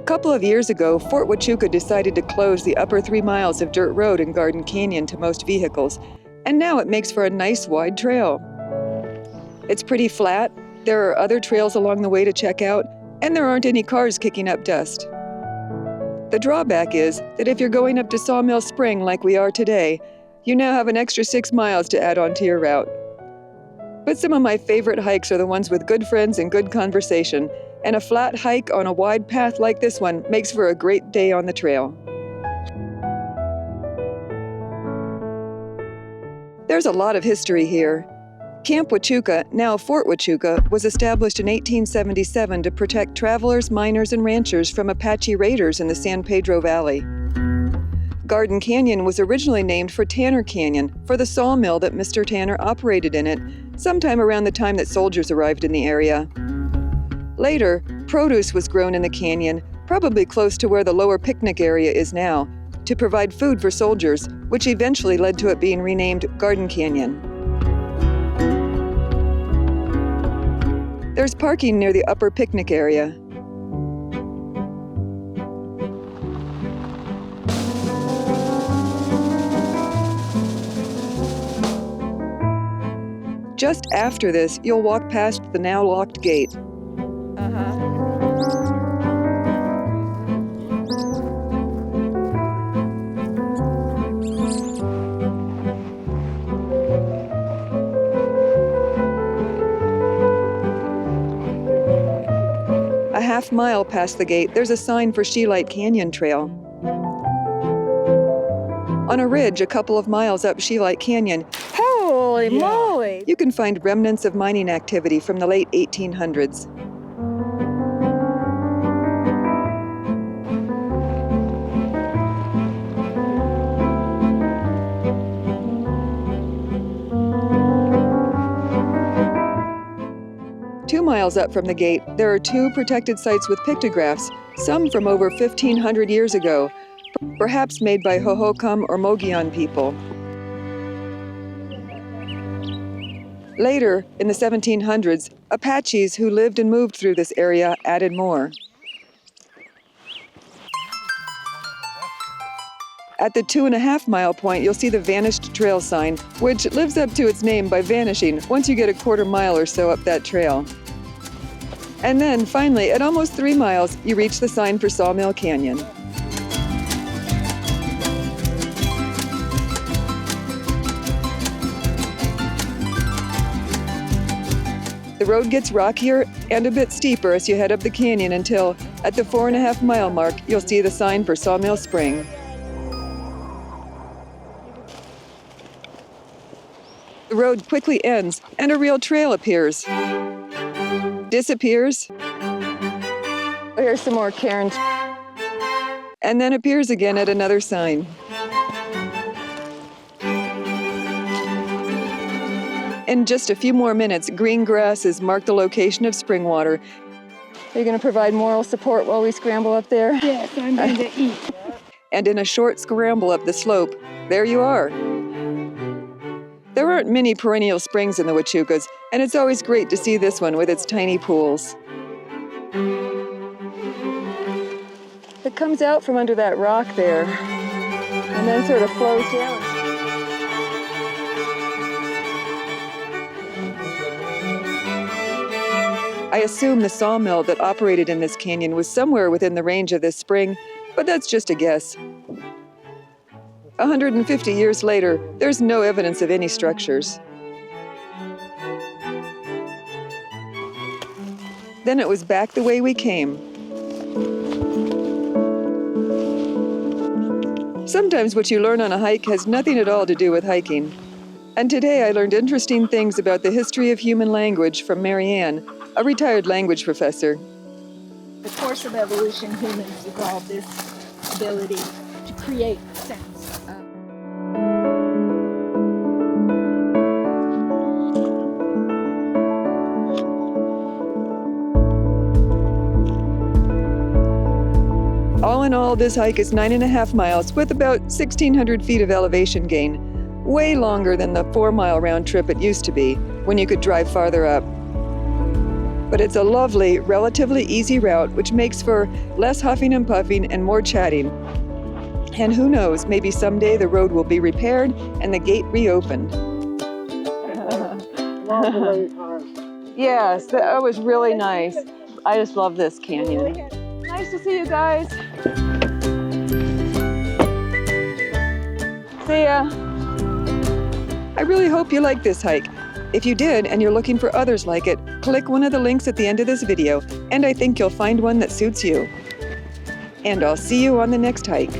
couple of years ago, Fort Huachuca decided to close the upper 3 miles of dirt road in Garden Canyon to most vehicles, and now it makes for a nice wide trail. It's pretty flat, there are other trails along the way to check out, and there aren't any cars kicking up dust. The drawback is that if you're going up to Sawmill Spring like we are today, you now have an extra 6 miles to add on to your route. But some of my favorite hikes are the ones with good friends and good conversation, and a flat hike on a wide path like this one makes for a great day on the trail. There's a lot of history here. Camp Huachuca, now Fort Huachuca, was established in 1877 to protect travelers, miners, and ranchers from Apache raiders in the San Pedro Valley. Garden Canyon was originally named for Tanner Canyon, for the sawmill that Mr. Tanner operated in it, sometime around the time that soldiers arrived in the area. Later, produce was grown in the canyon, probably close to where the lower picnic area is now, to provide food for soldiers, which eventually led to it being renamed Garden Canyon. There's parking near the upper picnic area. Just after this, you'll walk past the now locked gate. A half-mile past the gate, there's a sign for Scheelite Canyon Trail. On a ridge a couple of miles up Scheelite Canyon, holy moly! You can find remnants of mining activity from the late 1800s. Two miles up from the gate, there are two protected sites with pictographs, some from over 1,500 years ago, perhaps made by Hohokam or Mogollon people. Later, in the 1700s, Apaches who lived and moved through this area added more. At the 2.5-mile point, you'll see the Vanished Trail sign, which lives up to its name by vanishing once you get a quarter mile or so up that trail. And then, finally, at almost 3 miles, you reach the sign for Sawmill Canyon. The road gets rockier and a bit steeper as you head up the canyon until, at the 4.5-mile mark, you'll see the sign for Sawmill Spring. The road quickly ends and a real trail appears. Disappears. Here's some more cairns. And then appears again at another sign. In just a few more minutes, green grasses mark the location of spring water. Are you going to provide moral support while we scramble up there? Yes, I'm going to eat. And in a short scramble up the slope, there you are. There aren't many perennial springs in the Huachucas, and it's always great to see this one with its tiny pools. It comes out from under that rock there, and then sort of flows down. I assume the sawmill that operated in this canyon was somewhere within the range of this spring, but that's just a guess. 150 years later, there's no evidence of any structures. Then it was back the way we came. Sometimes what you learn on a hike has nothing at all to do with hiking. And today I learned interesting things about the history of human language from Marianne, a retired language professor. The course of evolution, humans evolved this ability to create sounds. All in all, this hike is 9.5 miles with about 1,600 feet of elevation gain, way longer than the 4-mile round trip it used to be, when you could drive farther up. But it's a lovely, relatively easy route, which makes for less huffing and puffing and more chatting. And who knows, maybe someday the road will be repaired and the gate reopened. Yes, that was really nice. I just love this canyon. Nice to see you guys. See ya. I really hope you liked this hike. If you did and you're looking for others like it, click one of the links at the end of this video, and I think you'll find one that suits you. And I'll see you on the next hike.